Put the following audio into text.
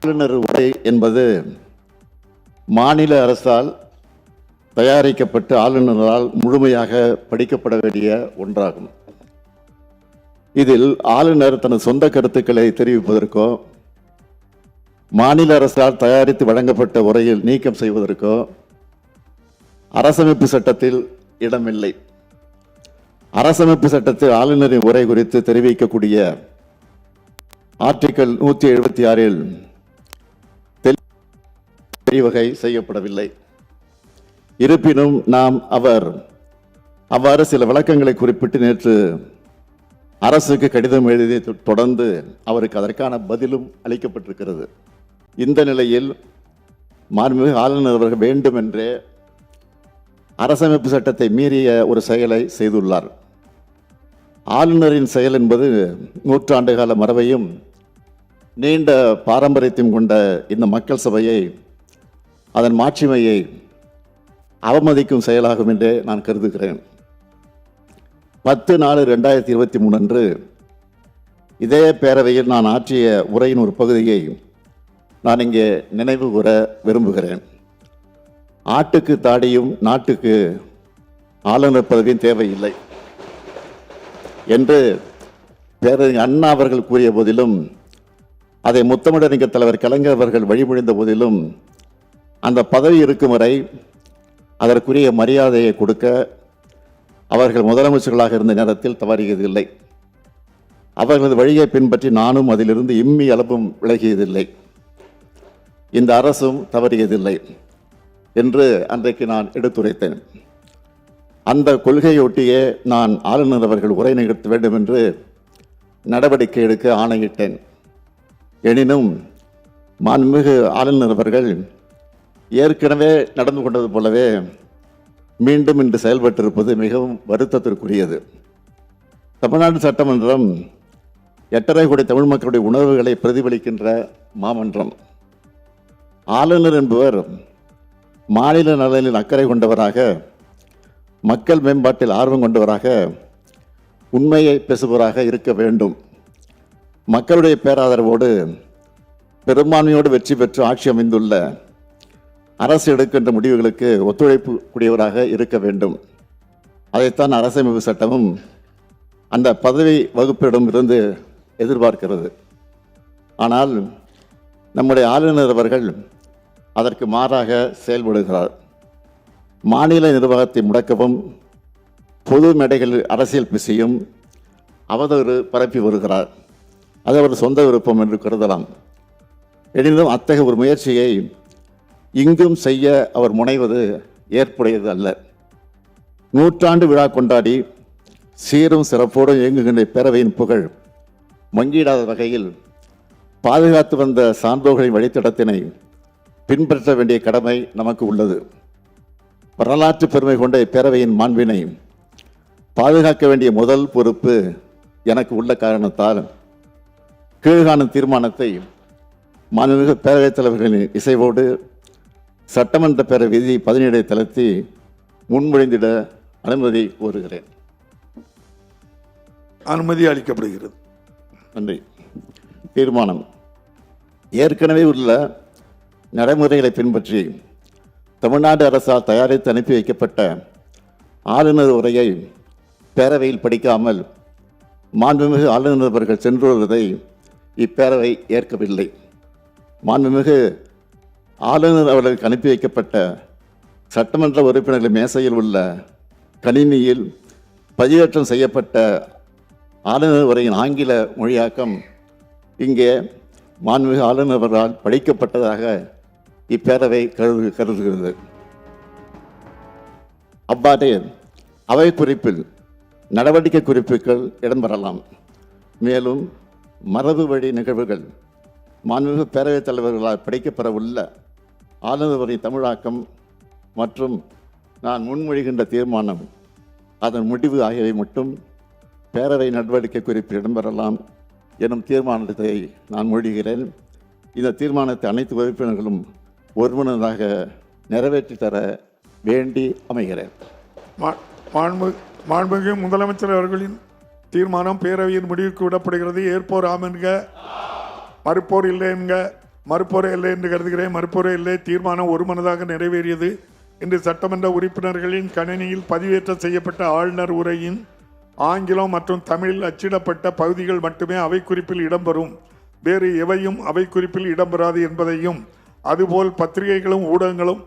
ஆளுநர் உரை என்பது மாநில அரசால் தயாரிக்கப்பட்டு ஆளுநரால் முழுமையாக படிக்கப்பட வேண்டிய ஒன்றாகும். இதில் ஆளுநர் தனது சொந்த கருத்துக்களை தெரிவிப்பதற்கோ மாநில அரசால் தயாரித்து வழங்கப்பட்ட உரையில் நீக்கம் செய்வதற்கோ அரசமைப்பு சட்டத்தில் இடமில்லை. அரசமைப்பு சட்டத்தில் ஆளுநரின் உரை குறித்து தெரிவிக்கக்கூடிய ஆர்டிகிள் 176 வகை செய்யப்படவில்லை. இருப்பினும் நாம் அவ்வாறு சில விளக்கங்களை குறிப்பிட்டு நேற்று அரசுக்கு கடிதம் எழுதி தொடர்ந்து அவருக்கு அதற்கான பதிலும் அளிக்கப்பட்டிருக்கிறது. இந்த நிலையில் மாண்புமிகு ஆளுநர் அவர்கள் வேண்டுமென்றே அரசமைப்பு சட்டத்தை மீறிய ஒரு செயலை செய்துள்ளார். ஆளுநரின் செயல் என்பது நூற்றாண்டு கால மரபையும் நீண்ட பாரம்பரியத்தையும் கொண்ட இந்த மக்கள் சபையை அதன் மாட்சிமையை அவமதிக்கும் செயலாகும் என்றே நான் கருதுகிறேன். 10/4/2023 அன்று இதே பேரவையில் நான் ஆற்றிய உரையின் ஒரு பகுதியை நான் இங்கே நினைவு கூற விரும்புகிறேன். ஆட்டுக்கு தாடியும் நாட்டுக்கு ஆளுநர் பதவியும் தேவையில்லை என்று பேரறிஞர் அண்ணா அவர்கள் கூறிய போதிலும், அதை முத்தமிழறிஞர் தலைவர் கலைஞர் அவர்கள் வழிமொழிந்த போதிலும், அந்த பதவி இருக்கும் வரை அதற்குரிய மரியாதையை கொடுக்க அவர்கள் முதலமைச்சர்களாக இருந்த நேரத்தில் தவறியதில்லை. அவர்களது வழியை பின்பற்றி நானும் அதிலிருந்து இம்மி அளவும் விலகியதில்லை. இந்த அரசும் தவறியதில்லை என்று அன்றைக்கு நான் எடுத்துரைத்தேன். அந்த கொள்கையொட்டியே நான் ஆளுநர் அவர்கள் உரை நிகழ்த்த வேண்டும் என்று நடவடிக்கை எடுக்க ஆணையிட்டேன். எனினும் மாண்புமிகு ஆளுநர் அவர்கள் ஏற்கனவே நடந்து கொண்டது போலவே மீண்டும் இன்று செயல்பட்டிருப்பது மிகவும் வருத்தத்திற்குரியது. தமிழ்நாடு சட்டமன்றம் 8.5 கோடி தமிழ் மக்களுடைய உணர்வுகளை பிரதிபலிக்கின்ற மாமன்றம். ஆளுநர் என்பவர் மாநில நலனில் அக்கறை கொண்டவராக, மக்கள் மேம்பாட்டில் ஆர்வம் கொண்டவராக, உண்மையை பேசுபவராக இருக்க வேண்டும். மக்களுடைய பேராதரவோடு பெரும்பான்மையோடு வெற்றி பெற்று ஆட்சி அமைந்துள்ள அரசு எடுக்கின்ற முடிவுகளுக்கு ஒத்துழைப்பு கூடியவராக இருக்க வேண்டும். அதைத்தான் அரசமைப்பு சட்டமும் அந்த பதவி வகுப்பிடம் இருந்து எதிர்பார்க்கிறது. ஆனால் நம்முடைய ஆளுநர் அவர்கள் அதற்கு மாறாக செயல்படுகிறார். மாநில நிர்வாகத்தை முடக்கவும் பொது மேடைகளில் அரசியல் பேசியும் அவதூறு பரப்பி வருகிறார். அது அவர் சொந்த விருப்பம் என்று கருதலாம். எனினும் அத்தகைய ஒரு முயற்சியை இங்கும் செய்ய அவர் முனைவது ஏற்புடையது அல்ல. நூற்றாண்டு விழா கொண்டாடி சீரும் சிறப்போடு இயங்குகின்ற பேரவையின் புகழ் மங்கிடாத வகையில் பாதுகாத்து வந்த சான்றோர்களின் வழித்தடத்தினை பின்பற்ற வேண்டிய கடமை நமக்கு உள்ளது. வரலாற்று பெருமை கொண்ட இப்பேரவையின் மாண்பினை பாதுகாக்க வேண்டிய முதல் பொறுப்பு எனக்கு உள்ள காரணத்தால் கீழ்காணும் தீர்மானத்தை மாண்புமிகு பேரவைத் தலைவர்களின் இசைவோடு சட்டமன்ற பேரவை விதி 17 தளர்த்தி முன்மொழிந்திட அனுமதி கோருகிறேன். அனுமதி அளிக்கப்படுகிறது. நன்றி. தீர்மானம். ஏற்கனவே உள்ள நடைமுறைகளை பின்பற்றி தமிழ்நாடு அரசால் தயாரித்து அனுப்பி வைக்கப்பட்ட ஆளுநர் உரையை பேரவையில் படிக்காமல் மாண்புமிகு ஆளுநர் அவர்கள் சென்று வருவதை இப்பேரவை ஏற்கவில்லை. மாண்புமிகு ஆளுநர் அவர்களுக்கு அனுப்பி வைக்கப்பட்ட சட்டமன்ற உறுப்பினர்கள் மேசையில் உள்ள கணினியில் பதிவேற்றம் செய்யப்பட்ட ஆளுநர் உரையின் ஆங்கில மொழியாக்கம் இங்கே மாண்புமிகு ஆளுநர் அவர்களால் படிக்கப்பட்டதாக இப்பேரவை கருதுகிறது. அவ்வாறே அவை குறிப்பில் நடவடிக்கை குறிப்புகள் இடம்பெறலாம். மேலும் மரபு வழி நிகழ்வுகள் மாண்புமிகு பேரவைத் தலைவர்களால் படிக்கப்பெறவுள்ள ஆளுநரின் தமிழாக்கம் மற்றும் நான் முன்மொழிகின்ற தீர்மானம் அதன் முடிவு ஆகியவை மட்டும் பேரவை நடவடிக்கை குறிப்பில் இடம்பெறலாம் எனும் தீர்மானத்தை நான் மொழிகிறேன். இந்த தீர்மானத்தை அனைத்து உறுப்பினர்களும் ஒருமனதாக நிறைவேற்றி தர வேண்டி அமைகிறேன். மாண்புமிகு முதலமைச்சர் அவர்களின் தீர்மானம் பேரவையின் முடிவுக்கு விடப்படுகிறது. ஏற்போர் ஆம் என்க, மறுப்போர் இல்லை என்க. மறுப்போரே இல்லை என்று கருதுகிறேன். மறுப்போரே இல்லை. தீர்மானம் ஒருமனதாக நிறைவேறியது. இன்று சட்டமன்ற உறுப்பினர்களின் கணினியில் பதிவேற்றம் செய்யப்பட்ட ஆளுநர் உரையின் ஆங்கிலம் மற்றும் தமிழில் அச்சிடப்பட்ட பகுதிகள் மட்டுமே அவை குறிப்பில் இடம்பெறும். வேறு எவையும் அவை குறிப்பில் இடம்பெறாது என்பதையும், அதுபோல் பத்திரிகைகளும் ஊடகங்களும்